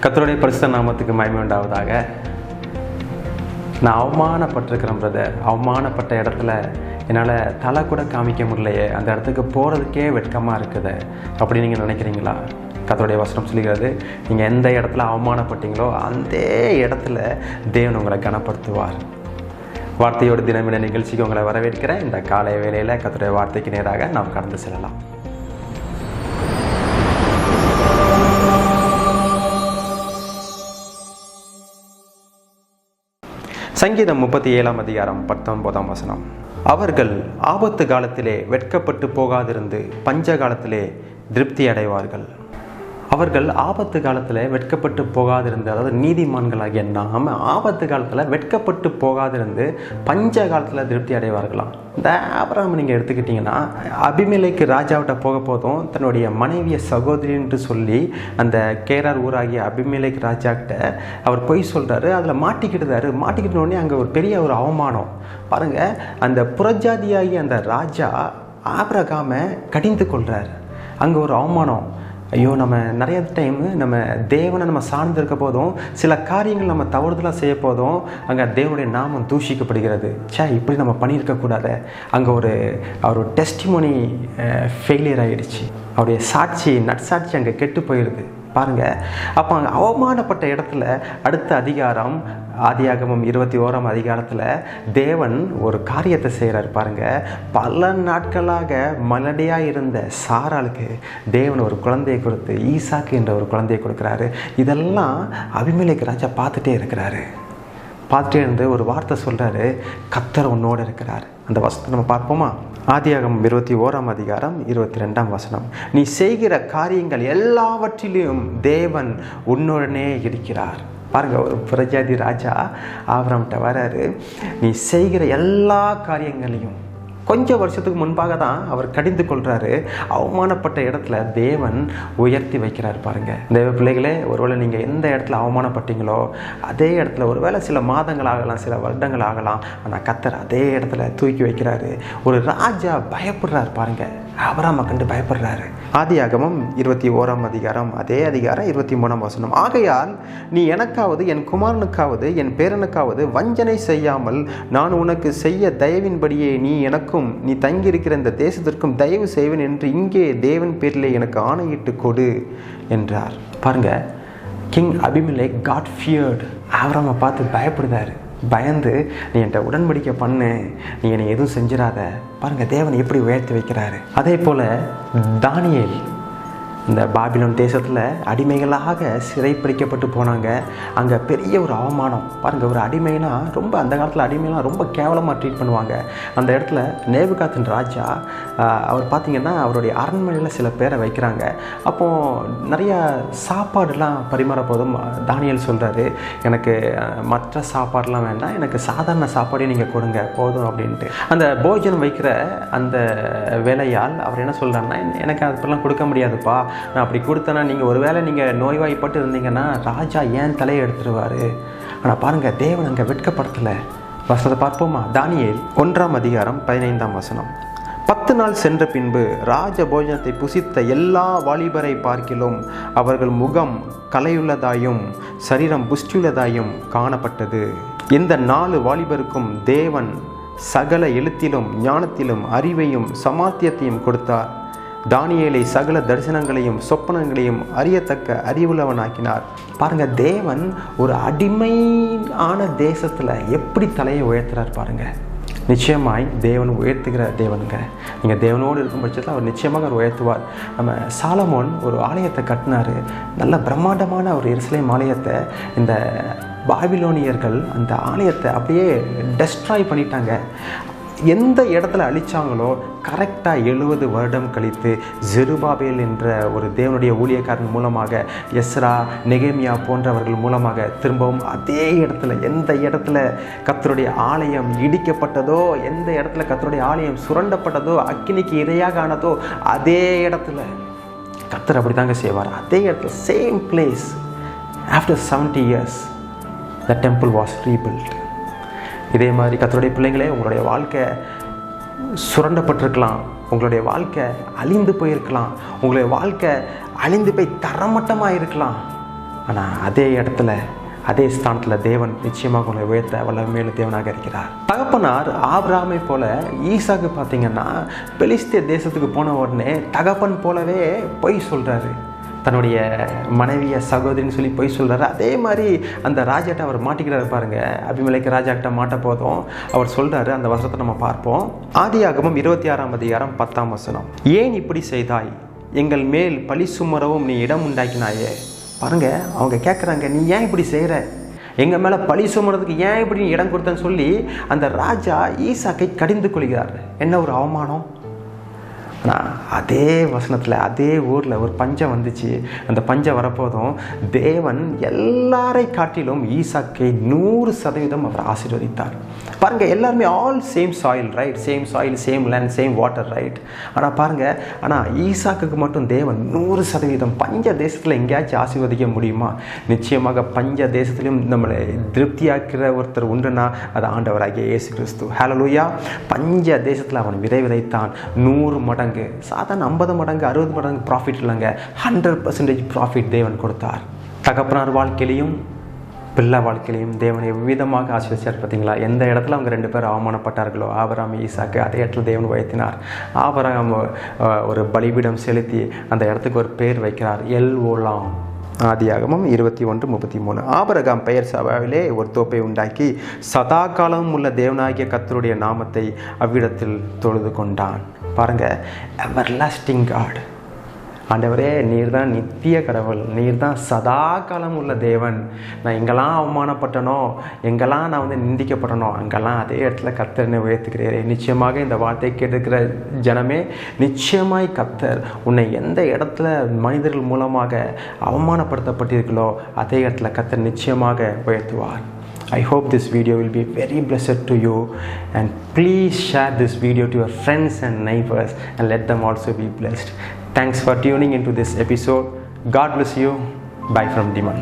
கர்த்தருடைய பரிசுத்த நாமத்துக்கு மகிமை உண்டாவதாக. நான் அவமானப்பட்டிருக்கிறேன் பிரதர். அவமானப்பட்ட இடத்துல என்னால் தலை கூட காமிக்க முடியலையே, அந்த இடத்துக்கு போகிறதுக்கே வெட்கமாக இருக்குது அப்படி நீங்கள் நினைக்கிறீங்களா? கர்த்தருடைய வசனம் சொல்லுகிறது, நீங்கள் எந்த இடத்துல அவமானப்பட்டீங்களோ அந்த இடத்துல தேவன் உங்களை கனப்படுத்துவார். வார்த்தையோடு தினமிட நிகழ்ச்சிக்கு உங்களை வரவேற்கிறேன். இந்த காலை வேளையில் கர்த்தருடைய வார்த்தைக்கு நேராக நாம் கடந்து செல்லலாம். சங்கீதம் 37 அதிகாரம் 19 அவர்கள் ஆபத்து காலத்திலே வெட்கப்பட்டு போகாதிருந்து பஞ்ச காலத்திலே திருப்தி அடைவார்கள். அவர்கள் ஆபத்து காலத்தில் வெட்கப்பட்டு போகாதிருந்து, அதாவது நீதிமான்களாகிய நாம் ஆபத்து காலத்தில் வெட்கப்பட்டு போகாதிருந்து பஞ்ச காலத்தில் திருப்தி அடைவார்களாம். இந்த ஆபிரகாம் நீங்கள் எடுத்துக்கிட்டிங்கன்னா, அபிமெலேக்கு ராஜாவிட்ட போக போதும் தன்னுடைய மனைவியை சகோதரின்னு சொல்லி அந்த கேரார் ஊராகிய அபிமெலேக்கு ராஜாக்கிட்ட அவர் பொய் சொல்கிறாரு. அதில் மாட்டிக்கிட்டோடனே அங்கே ஒரு பெரிய ஒரு அவமானம் பாருங்கள். அந்த புறஜாதியாகிய அந்த ராஜா ஆபிரகாமை கடிந்து கொள்கிறார். அங்கே ஒரு அவமானம். ஐயோ, நம்ம நிறைய டைமு நம்ம தேவனை நம்ம சார்ந்திருக்க போதும் சில காரியங்கள் நம்ம தவறுதலாக செய்ய போதும் அங்கே தேவனுடைய நாமம் தூஷிக்கப்படுகிறது. இப்படி நம்ம பண்ணியிருக்கக்கூடாது. அங்கே அவர் டெஸ்டிமோனி ஃபெயிலியர் ஆகிடுச்சு. அவருடைய நட்சாட்சி அங்கே கெட்டு போயிடுது பாருங்கள். அப்போ அங்கே அவமானப்பட்ட இடத்துல அடுத்த அதிகாரம் ஆதியாகமம் 21 அதிகாரத்தில் தேவன் ஒரு காரியத்தை செய்கிறார் பாருங்கள். பல நாட்களாக மலடியாக இருந்த சாராளுக்கு தேவன் ஒரு குழந்தையை கொடுத்து ஈசாக்கு என்ற ஒரு குழந்தையை கொடுக்குறாரு. இதெல்லாம் அபிமெலேக்கு ராஜா பார்த்துட்டே இருந்து ஒரு வார்த்தை சொல்கிறாரு, கர்த்தர் உன்னோடு இருக்கிறார். அந்த வசனத்தை நம்ம பார்ப்போமா? ஆதியாகமம் 21 அதிகாரம் 22 நீ செய்கிற காரியங்கள் எல்லாவற்றிலும் தேவன் உன்னுடனே இருக்கிறார். பாருங்க, ஒரு புறஜாதி ராஜா ஆபிரகாம்கிட்ட வராரு. நீ செய்கிற எல்லா காரியங்களையும் கொஞ்சம் வருஷத்துக்கு முன்பாக தான் அவர் கடிந்து கொள்கிறாரு. அவமானப்பட்ட இடத்துல தேவன் உயர்த்தி வைக்கிறார் பாருங்க. தேவ பிள்ளைகளே, ஒருவேளை நீங்கள் எந்த இடத்துல அவமானப்பட்டீங்களோ அதே இடத்துல ஒருவேளை சில மாதங்கள் ஆகலாம், சில வருடங்கள் ஆகலாம், ஆனால் கர்த்தர் அதே இடத்துல தூக்கி வைக்கிறாரு. ஒரு ராஜா பயப்படுறார் பாருங்க, ஆபிரகாமை கண்டு பயப்படுறாரு. ஆதியாகமம் 21 அதிகாரம் அதே அதிகாரம் 23 ஆகையால் நீ எனக்காவது என் குமாரனுக்காவது என் பேரனுக்காவது வஞ்சனை செய்யாமல் நான் உனக்கு செய்ய தயவின்படியே நீ எனக்கும் நீ தங்கியிருக்கிற இந்த தேசத்திற்கும் தயவு செய்வேன் என்று இங்கே தேவன் பேரிலே எனக்கு ஆணையிட்டு கொடு என்றார். பாருங்க, கிங் அபிமெலேக் காட் ஃபியர்டு. ஆபிரகாமை பார்த்து பயப்படுறாரு. பயந்து நீ என்கிட்ட உடன்படிக்கை பண்ணு, நீ என்னை எதுவும் செஞ்சிடாத. பாருங்கள், தேவன் எப்படி உயர்த்தி வைக்கிறாரு. அதே போல் தானியேல் இந்த பாபிலோன் தேசத்தில் அடிமைகளாக சிறைப்பிடிக்கப்பட்டு போனாங்க. அங்கே பெரிய ஒரு அவமானம் பாருங்கள். ஒரு அடிமைனா ரொம்ப, அந்த காலத்தில் அடிமைலாம் ரொம்ப கேவலமாக ட்ரீட் பண்ணுவாங்க. அந்த இடத்துல நேபுகாத்னேச்சர் ராஜா அவர் பார்த்திங்கன்னா அவருடைய அரண்மனையில் சில பேரை வைக்கிறாங்க. அப்போது நிறையா சாப்பாடுலாம் பரிமாற போதும் தானியேல் சொல்கிறாரு, எனக்கு மற்ற சாப்பாடெலாம் வேண்டாம், எனக்கு சாதாரண சாப்பாடே நீங்கள் கொடுங்க போதும் அப்படின்ட்டு. அந்த போஜனம் வைக்கிற அந்த வேலையால் அவர் என்ன சொல்கிறாருன்னா, எனக்கு அதுப்பெல்லாம் கொடுக்க முடியாதுப்பா, நான் அப்படி கொடுத்தேன்னா நீங்கள் நோய்வாய்ப்பட்டு இருந்தீங்கன்னா ராஜா ஏன் தலையை எடுத்துருவார். ஆனால் பாருங்கள், தேவன் அங்கே வெட்கப்படுத்தலை. வசனத்தை பார்ப்போமா? தானியேல் 1 அதிகாரம் 15 10 நாள் சென்ற பின்பு ராஜ போஜனத்தை புசித்த எல்லா வாலிபரை பார்க்கிலும் அவர்கள் முகம் கலையுள்ளதாயும் சரீரம் புஷ்டியுள்ளதாயும் காணப்பட்டது. இந்த 4 வாலிபருக்கும் தேவன் சகல எழுத்திலும் ஞானத்திலும் அறிவையும் சமாத்தியத்தையும் கொடுத்தார். தானியேலை சகல தரிசனங்களையும் சொப்பனங்களையும் அறியத்தக்க அறிவுள்ளவனாக்கினார். பாருங்க, தேவன் ஒரு அடிமையான தேசத்தில் எப்படி தலையை உயர்த்துறார் பாருங்க. நிச்சயமாய் தேவன் உயர்த்துகிற தேவனுங்க. நீங்கள் தேவனோடு இருக்கும் பட்சத்தில் அவர் நிச்சயமாக அவர் உயர்த்துவார். நம்ம சாலமோன் ஒரு ஆலயத்தை கட்டினார், நல்ல பிரம்மாண்டமான ஒரு எருசலேம் ஆலயத்தை. இந்த பாபிலோனியர்கள் அந்த ஆலயத்தை அப்படியே டெஸ்ட்ராய் பண்ணிட்டாங்க. எந்த இடத்துல அழிச்சாங்களோ கரெக்டாக 70 வருடம் கழித்து ஜெருபாபேல் என்ற ஒரு தேவனுடைய ஊழியக்காரன் மூலமாக, எஸ்ரா, நெகேமியா போன்றவர்கள் மூலமாக திரும்பவும் அதே இடத்துல, எந்த இடத்துல கர்த்தருடைய ஆலயம் இடிக்கப்பட்டதோ, எந்த இடத்துல கர்த்தருடைய ஆலயம் சுரண்டப்பட்டதோ, அக்கினிக்கு இரையாக ஆனதோ, அதே இடத்துல கர்த்தர் அப்படி தாங்க செய்வார். அதே இடத்துல same place. After 70 years the temple was rebuilt. இதே மாதிரி கர்த்தருடைய பிள்ளைங்களே, உங்களுடைய வாழ்க்கை சுரண்டப்பட்டிருக்கலாம், உங்களுடைய வாழ்க்கை அழிந்து போயிருக்கலாம், உங்களுடைய வாழ்க்கை அழிந்து போய் தரமட்டமாக இருக்கலாம். ஆனால் அதே இடத்துல அதே ஸ்தானத்தில் தேவன் நிச்சயமாக உங்களை உயர்த்த வல்லமையுள்ள தேவனாக இருக்கிறார். தகப்பனார் ஆபிரகாமை போல ஈசாக்கு பார்த்தீங்கன்னா பெலிஸ்திய தேசத்துக்கு போன உடனே தகப்பன் போலவே பொய் சொல்கிறாரு. தன்னுடைய மனைவியை சகோதரின்னு சொல்லி பொய் சொல்கிறாரு. அதே மாதிரி அந்த ராஜாட்ட அவர் மாட்டிக்கிறாரு பாருங்க. அபிமெலேக்கு ராஜாக்கிட்ட மாட்ட போதும் அவர் சொல்கிறாரு. அந்த வசனத்தை நம்ம பார்ப்போம். ஆதியாகமம் 26ஆம் அதிகாரம் 10ஆம் வசனம். ஏன் இப்படி செய்தாய்? எங்கள் மேல் பழி சுமரவும் நீ இடம் உண்டாக்கினாயே. பாருங்க, அவங்க கேட்குறாங்க, நீ ஏன் இப்படி செய்கிற? எங்கள் மேலே பழி சுமறதுக்கு ஏன் இப்படி நீ இடம் கொடுத்தன்னு சொல்லி அந்த ராஜா ஈசாக்கை கடிந்து கொள்கிறார். என்ன ஒரு அவமானம்! ஆனால் அதே வசனத்தில் அதே ஊரில் ஒரு பஞ்சம் வந்துச்சு. அந்த பஞ்சம் வரப்போதும் தேவன் எல்லாரை காட்டிலும் ஈசாக்கை 100% அவர் ஆசீர்வதித்தார். பாருங்கள், எல்லாருமே all same soil, right? Same soil, same land, same water, right? ஆனால் பாருங்கள், ஆனால் ஈசாக்குக்கு மட்டும் தேவன் 100% பஞ்ச தேசத்தில் எங்கேயாச்சும் ஆசீர்வதிக்க முடியுமா? நிச்சயமாக பஞ்ச தேசத்திலும் நம்மளை திருப்தியாக்கிற ஒருத்தர் உண்டுன்னா அது ஆண்டவராகிய இயேசு கிறிஸ்து. ஹல்லேலூயா! பஞ்ச தேசத்தில் அவன் விதைத்தான் 100 மடங்கு. சாதாரண 50 மடங்கு 60 மடங்கு ப்ராஃபிட் இல்லைங்க, 100% ப்ராஃபிட் தேவன் கொடுத்தார். தகப்பனார் வாழ்க்கையிலையும் பிள்ளை வாழ்க்கையிலையும் தேவனை எவ்விதமாக ஆசீர்வதிச்சார். பார்த்தீங்களா? எந்த இடத்துல அவங்க 2 பேரும் அவமானப்பட்டார்களோ ஆபிரகாம் ஈசாக்கு, அதே இடத்துல தேவன் உயர்த்தினார். ஆபிரகாம் ஒரு பலிபீடம் செலுத்தி அந்த இடத்துக்கு ஒரு பேர் வைக்கிறார், எல் ஓலாம். ஆதியாகமம் 21:33. ஆபிரகாம் பெயர் சபாவிலே ஒரு தோப்பை உண்டாக்கி சதா காலம் உள்ள தேவனாகிய கர்த்தருடைய நாமத்தை அவ்விடத்தில் தொழுது கொண்டான். பாருங்க, எவர்லாஸ்டிங் காட். ஆண்டவரே, நீர் தான் நித்திய கடவுள், நீர் தான் சதா காலம் உள்ள தேவன். நான் எங்கெல்லாம் அவமானப்பட்டனோ, எங்கெல்லாம் நான் நிந்திக்கப்பட்டனோ, அங்கெல்லாம் அதே இடத்துல கர்த்தர் உயர்த்துக்கிறேன். நிச்சயமாக இந்த வார்த்தை கேட்டுக்கிற ஜனமே, நிச்சயமாய் கர்த்தர் உன்னை எந்த இடத்துல மனிதர்கள் மூலமாக அவமானப்படுத்தப்பட்டீர்களோ அதே இடத்துல கர்த்தர் நிச்சயமாக உயர்த்துவார். I hope this video will be very blessed to you, and please share this video to your friends and neighbors and let them also be blessed. Thanks for tuning into this episode. God bless you. Bye from Diman.